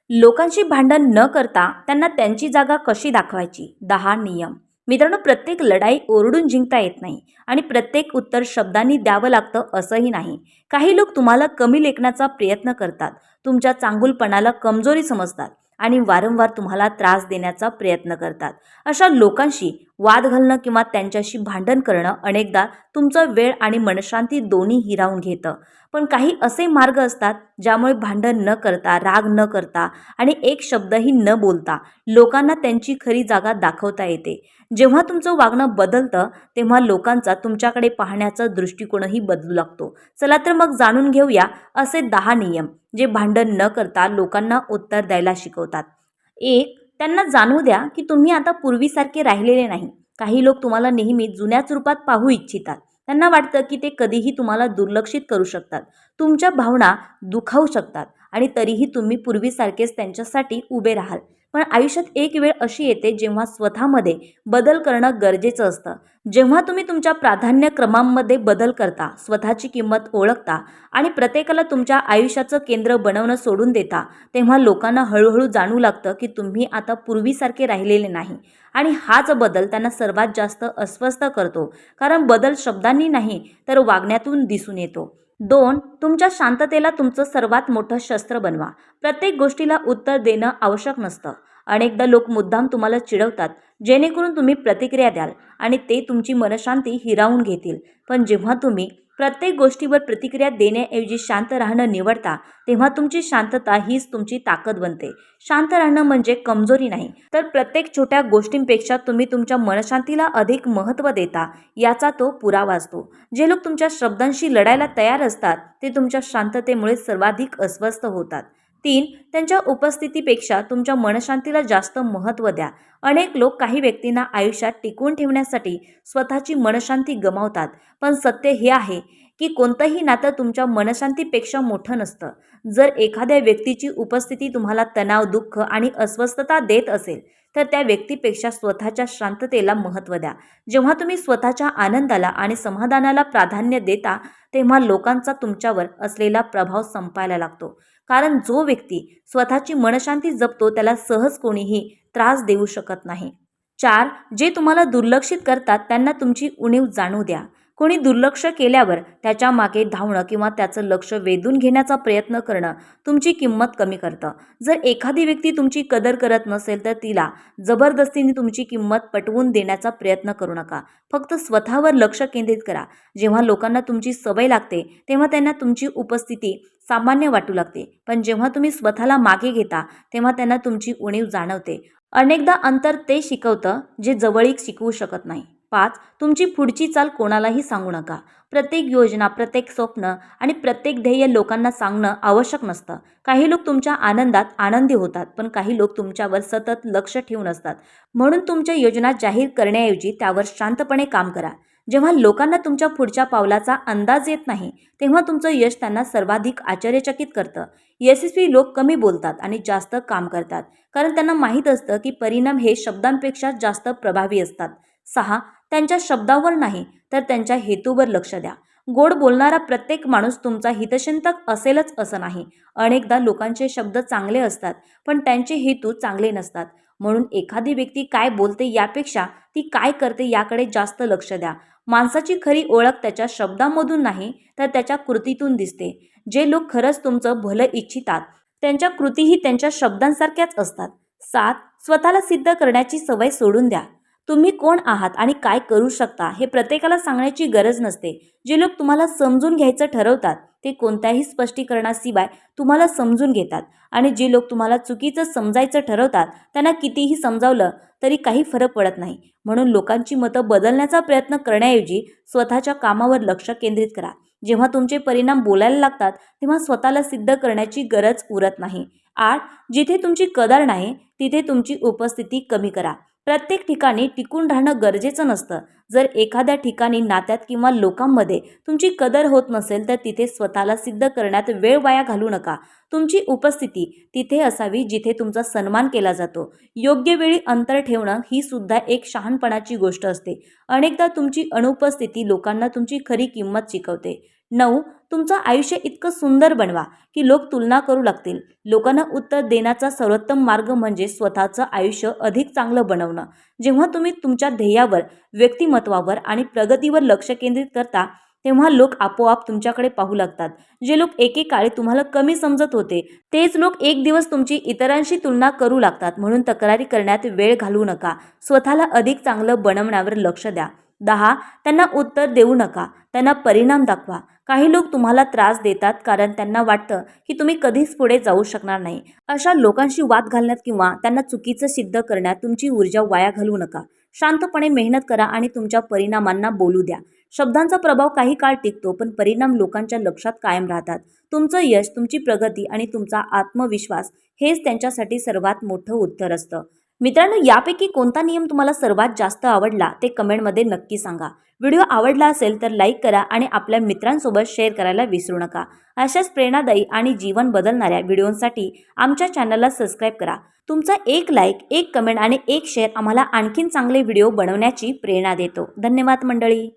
लोकांशी भांडण न करता त्यांना त्यांची जागा कशी दाखवायची 10 नियम. मित्रांनो, प्रत्येक लढाई ओरडून जिंकता येत नाही आणि प्रत्येक उत्तर शब्दांनी द्यावं लागतं असंही नाही. काही लोक तुम्हाला कमी लेखण्याचा प्रयत्न करतात, तुमच्या चांगुलपणाला कमजोरी समजतात आणि वारंवार तुम्हाला त्रास देण्याचा प्रयत्न करतात. अशा लोकांशी वाद घालणं किंवा त्यांच्याशी भांडण करणं अनेकदा तुमचा वेळ आणि मनशांती दोन्ही हिरावून घेतं. पण काही असे मार्ग असतात ज्यामुळे भांडण न करता, राग न करता आणि एक शब्दही न बोलता लोकांना त्यांची खरी जागा दाखवता येते. जेव्हा तुमचं वागणं बदलतं तेव्हा लोकांचा तुमच्याकडे पाहण्याचा दृष्टिकोनही बदलू लागतो. चला तर मग जाणून घेऊया असे 10 नियम जे भांडण न करता लोकांना उत्तर द्यायला शिकवतात. 1. त्यांना जाणवू द्या की तुम्ही आता पूर्वीसारखे राहिलेले नाही. काही लोक तुम्हाला नेहमी जुन्याच रूपात पाहू इच्छितात. त्यांना वाटतं की ते कधीही तुम्हाला दुर्लक्षित करू शकतात, तुमच्या भावना दुखावू शकतात आणि तरीही तुम्ही पूर्वीसारखेच त्यांच्यासाठी उभे राहाल. पण आयुष्यात एक वेळ अशी येते जेव्हा स्वतःमध्ये बदल करणं गरजेचं असतं. जेव्हा तुम्ही तुमच्या प्राधान्यक्रमांमध्ये बदल करता, स्वतःची किंमत ओळखता आणि प्रत्येकाला तुमच्या आयुष्याचं केंद्र बनवणं सोडून देता, तेव्हा लोकांना हळूहळू जाणवू लागतं की तुम्ही आता पूर्वीसारखे राहिलेले नाही. आणि हाच बदल त्यांना सर्वात जास्त अस्वस्थ करतो, कारण बदल शब्दांनी नाही तर वागण्यातून दिसून येतो. 2. तुमच्या शांततेला तुमचं सर्वात मोठं शस्त्र बनवा. प्रत्येक गोष्टीला उत्तर देणं आवश्यक नसतं. अनेकदा लोक मुद्दाम तुम्हाला चिडवतात जेणेकरून तुम्ही प्रतिक्रिया द्याल आणि ते तुमची मनशांती हिरावून घेतील. पण जेव्हा तुम्ही प्रत्येक गोष्टीवर प्रतिक्रिया देण्याऐवजी शांत राहणं निवडता, तेव्हा तुमची शांतता हीच तुमची ताकद बनते. शांत राहणं म्हणजे कमजोरी नाही, तर प्रत्येक छोट्या गोष्टींपेक्षा तुम्ही तुमच्या मनशांतीला अधिक महत्त्व देता याचा तो पुरावा असतो. जे लोक तुमच्या शब्दांशी लढायला तयार असतात ते तुमच्या शांततेमुळे सर्वाधिक अस्वस्थ होतात. 3. त्यांच्या उपस्थितीपेक्षा तुमच्या मनशांतीला जास्त महत्त्व द्या. अनेक लोक काही व्यक्तींना आयुष्यात टिकवून ठेवण्यासाठी स्वतःची मनशांती गमावतात. पण सत्य हे आहे की कोणतंही नातं तुमच्या मनशांतीपेक्षा मोठं नसतं. जर एखाद्या व्यक्तीची उपस्थिती तुम्हाला तणाव, दुःख आणि अस्वस्थता देत असेल तर त्या व्यक्तीपेक्षा स्वतःच्या शांततेला महत्त्व द्या. जेव्हा तुम्ही स्वतःच्या आनंदाला आणि समाधानाला प्राधान्य देता तेव्हा लोकांचा तुमच्यावर असलेला प्रभाव संपायला लागतो. कारण जो व्यक्ती स्वतःची मनशांती जपतो त्याला सहज कोणीही त्रास देऊ शकत नाही. 4. जे तुम्हाला दुर्लक्षित करतात त्यांना तुमची उणीव जाणू द्या. कोणी दुर्लक्ष केल्यावर त्याच्या मागे धावणं किंवा त्याचं लक्ष वेधून घेण्याचा प्रयत्न करणं तुमची किंमत कमी करतं. जर एखादी व्यक्ती तुमची कदर करत नसेल तर तिला जबरदस्तीने तुमची किंमत पटवून देण्याचा प्रयत्न करू नका. फक्त स्वतःवर लक्ष केंद्रित करा. जेव्हा लोकांना तुमची सवय लागते तेव्हा त्यांना तुमची उपस्थिती सामान्य वाटू लागते. पण जेव्हा तुम्ही स्वतःला मागे घेता तेव्हा त्यांना तुमची उणीव जाणवते. अनेकदा अंतर ते शिकवतं जे जवळीक शिकवू शकत नाही. 5. तुमची पुढची चाल कोणालाही सांगू नका. प्रत्येक योजना, प्रत्येक स्वप्न आणि प्रत्येक ध्येय लोकांना सांगणं आवश्यक नसतं. काही लोक तुमच्या आनंदात आनंदी होतात, पण काही लोक तुमच्यावर सतत लक्ष ठेवून असतात. म्हणून तुमच्या योजना जाहीर करण्याऐवजी त्यावर शांतपणे काम करा. जेव्हा लोकांना तुमच्या पुढच्या पावलाचा अंदाज येत नाही तेव्हा तुमचं यश त्यांना सर्वाधिक आश्चर्यचकित करतं. यशस्वी लोक कमी बोलतात आणि जास्त काम करतात, कारण त्यांना माहीत असतं की परिणाम हे शब्दांपेक्षा जास्त प्रभावी असतात. 6. त्यांच्या शब्दावर नाही तर त्यांच्या हेतूवर लक्ष द्या. गोड बोलणारा प्रत्येक माणूस तुमचा हितचिंतक असेलच असं नाही. अनेकदा लोकांचे शब्द चांगले असतात पण त्यांचे हेतू चांगले नसतात. म्हणून एखादी व्यक्ती काय बोलते यापेक्षा ती काय करते याकडे जास्त लक्ष द्या. माणसाची खरी ओळख त्याच्या शब्दांमधून नाही तर त्याच्या कृतीतून दिसते. जे लोक खरंच तुमचं भलं इच्छितात त्यांच्या कृतीही त्यांच्या शब्दांसारख्याच असतात. 7. स्वतःला सिद्ध करण्याची सवय सोडून द्या. तुम्ही कोण आहात आणि काय करू शकता हे प्रत्येकाला सांगण्याची गरज नसते. जे लोक तुम्हाला समजून घ्यायचं ठरवतात ते कोणत्याही स्पष्टीकरणाशिवाय तुम्हाला समजून घेतात आणि जे लोक तुम्हाला चुकीचं समजायचं ठरवतात त्यांना कितीही समजावलं तरी काही फरक पडत नाही. म्हणून लोकांची मतं बदलण्याचा प्रयत्न करण्याऐवजी स्वतःच्या कामावर लक्ष केंद्रित करा. जेव्हा तुमचे परिणाम बोलायला लागतात तेव्हा स्वतःला सिद्ध करण्याची गरज उरत नाही. 8. जिथे तुमची कदर नाही तिथे तुमची उपस्थिती कमी करा. प्रत्येक ठिकाणी टिकून राहणं गरजेचं नसतं. जर एखाद्या ठिकाणी, नात्यात किंवा लोकांमध्ये तुमची कदर होत नसेल तर तिथे स्वतःला सिद्ध करण्यात वेळ वाया घालू नका. तुमची उपस्थिती तिथे असावी जिथे तुमचा सन्मान केला जातो. योग्य वेळी अंतर ठेवणं ही सुद्धा एक शहाणपणाची गोष्ट असते. अनेकदा तुमची अनुपस्थिती लोकांना तुमची खरी किंमत शिकवते. 9. तुमचं आयुष्य इतकं सुंदर बनवा की लोक तुलना करू लागतील. लोकांना उत्तर देण्याचा सर्वोत्तम मार्ग म्हणजे स्वतःचं आयुष्य अधिक चांगलं बनवणं. जेव्हा तुम्ही तुमच्या ध्येयावर, व्यक्तिमत्त्वावर आणि प्रगतीवर लक्ष केंद्रित करता, तेव्हा लोक आपोआप तुमच्याकडे पाहू लागतात. जे लोक एकेकाळी तुम्हाला कमी समजत होते, तेच लोक एक दिवस तुमची इतरांशी तुलना करू लागतात. म्हणून तक्रारी करण्यात वेळ घालवू नका. स्वतःला अधिक चांगलं बनवण्यावर लक्ष द्या. 10. त्यांना उत्तर देऊ नका. त्यांना परिणाम दाखवा. काही लोक तुम्हाला त्रास देतात कारण त्यांना वाटतं की तुम्ही कधीच पुढे जाऊ शकणार नाही. अशा लोकांशी वाद घालण्यात किंवा त्यांना चुकीचं सिद्ध करण्यात तुमची ऊर्जा वाया घालवू नका. शांतपणे मेहनत करा आणि तुमच्या परिणामांना बोलू द्या. शब्दांचा प्रभाव काही काळ टिकतो, पण परिणाम लोकांच्या लक्षात कायम राहतात. तुमचं यश, तुमची प्रगती आणि तुमचा आत्मविश्वास हेच त्यांच्यासाठी सर्वात मोठं उत्तर असतं. मित्रांनो, यापैकी कोणता नियम तुम्हाला सर्वात जास्त आवडला ते कमेंटमध्ये नक्की सांगा. व्हिडिओ आवडला असेल तर लाईक करा आणि आपल्या मित्रांसोबत शेअर करायला विसरू नका. अशाच प्रेरणादायी आणि जीवन बदलणाऱ्या व्हिडिओंसाठी आमच्या चॅनलला सबस्क्राईब करा. तुमचा एक लाईक, एक कमेंट आणि एक शेअर आम्हाला आणखीन चांगले व्हिडिओ बनवण्याची प्रेरणा देतो. धन्यवाद मंडळी.